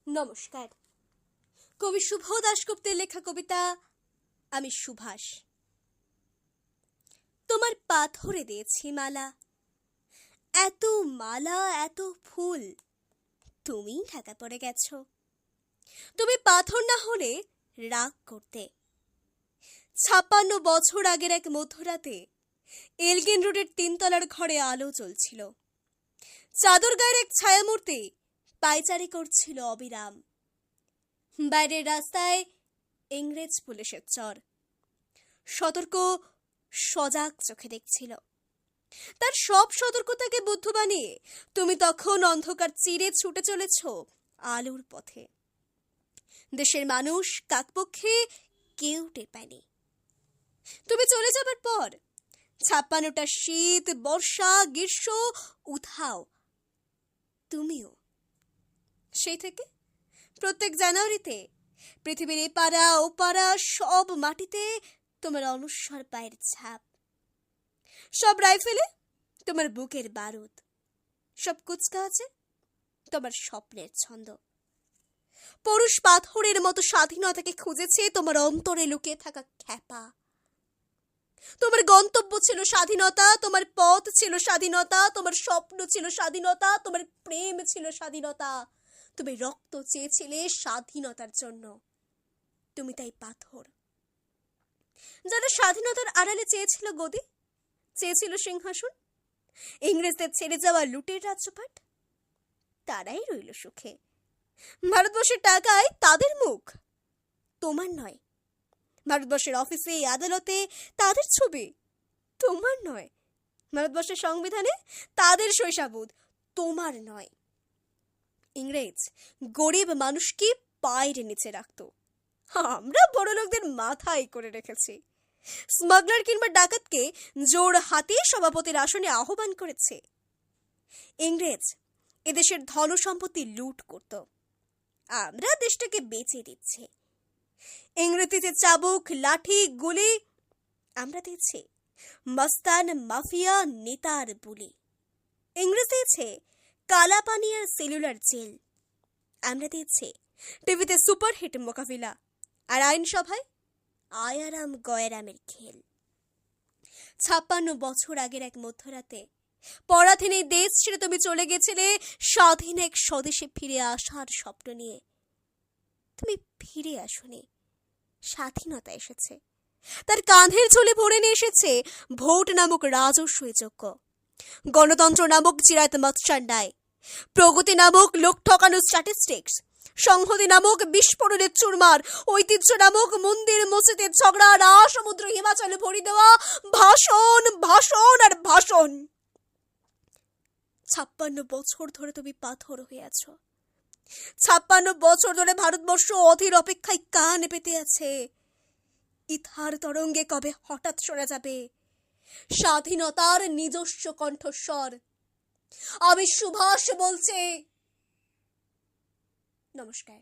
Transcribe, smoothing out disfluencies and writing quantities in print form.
নমস্কার। কবি শুভ দাশগুপ্তের লেখা কবিতা আমি সুভাষ। তোমার পাথরে দিয়েছি মালা, এত মালা এত ফুল, তুমি ঢাকা পড়ে গেছো। তুমি পাথর না হলে রাগ করতে। ৫৬ বছর আগের এক মধ্যরাতে এলগিন রোডের ৩ তলার ঘরে আলো জ্বলছিল। চাদর গায়ের এক ছায়ামূর্তি পায়চারি করছিল অবিরাম। বাইরের রাস্তায় ইংরেজ পুলিশের চর সতর্ক সজাগ চোখে দেখছিল। তার সব সতর্কতাকে বুদ্ধ বানিয়ে তুমি তখন অন্ধকার চিরে ছুটে চলেছ আলোর পথে। দেশের মানুষ কাকপক্ষে কেউ টের পায়নি। তুমি চলে যাবার পর ৫৬টা শীত, বর্ষা, গ্রীষ্ম উধাও, তুমিও। সেই থেকে প্রত্যেক জানুয়ারিতে পৃথিবীর এপাড়া ওপাড়া সব মাটিতে তোমার অনুস্বর পায়ের ছাপ, সব রাইফেলে তোমার বুকের বারুদ, সব কুচকা আছে তোমার স্বপ্নের ছন্দ। পরুষ পাথরের মতো স্বাধীনতাকে খুঁজেছে তোমার অন্তরে লুকিয়ে থাকা খ্যাপা। তোমার গন্তব্য ছিল স্বাধীনতা, তোমার পথ ছিল স্বাধীনতা, তোমার স্বপ্ন ছিল স্বাধীনতা, তোমার প্রেম ছিল স্বাধীনতা। তুমি রক্ত চেয়েছিলে স্বাধীনতার জন্য, তুমি তাই পাথর। যারা স্বাধীনতার আড়ালে চেয়েছিল গদি, চেয়েছিল সিংহাসন, ইংরেজদের ছেড়ে যাওয়া লুটের রাজ্যপাট, তারাই রইল সুখে। ভারতবর্ষের টাকায় তাদের মুখ, তোমার নয়। ভারতবর্ষের অফিসে আদালতে তাদের ছবি, তোমার নয়। ভারতবর্ষের সংবিধানে তাদের শৈশাবোধ, তোমার নয়। ইংরেজ গরিব মানুষকে পায়ের নিচে রাখত, আমরা বড় লোকদের মাথায় করে রেখেছি। স্মাগলার কিংবা ডাকাতকে জোর হাতে সভাপতির আসনে আহ্বান করেছে। ইংরেজ এদেশের ধন সম্পত্তি লুট করত, আমরা দেশটাকে বেচে দিচ্ছি। ইংরেজিতে চাবুক, লাঠি, গুলি, আমরা দিচ্ছি মস্তান মাফিয়া নেতার বুলি। ইংরেজ দিয়েছে কালাপানি আর সেলুলার জেল, আমরা দিচ্ছি টিভিতে সুপারহিট মোকাবিলা আর আইনসভায় আয়ারাম গয়রামের খেল। ৫৬ বছর আগের এক মধ্যরাতে পরাধীন এই দেশ ছেড়ে তুমি চলে গেছিলে স্বাধীন এক স্বদেশে ফিরে আসার স্বপ্ন নিয়ে। তুমি ফিরে আসনি, স্বাধীনতা এসেছে। তার কাঁধের ঝুলে ভরে নিয়ে এসেছে ভোট নামক রাজস্ব যজ্ঞ, গণতন্ত্র নামক চিরায়ত মৎস্যান্যায়, প্রগতি নামক লোক ঠকানো স্ট্যাটিস্টিক্স, সংহতি নামক বিস্ফোরণের চুরমার, ঐতিহ্য নামক মন্দির মসজিদের ঝগড়া, সমুদ্র হিমাচলে ভরি দেওয়া ভাষণ ভাষণ আর ভাষণ। ৫৬ বছর ধরে তুমি পাথর হয়ে আছো। ৫৬ বছর ধরে ভারতবর্ষ অধীর অপেক্ষায় কান পেতে আছে। ইথার তরঙ্গে কবে হঠাৎ শোনা যাবে স্বাধীনতার নিজস্ব কণ্ঠস্বর। আমি সুভাষ বলছি। নমস্কার।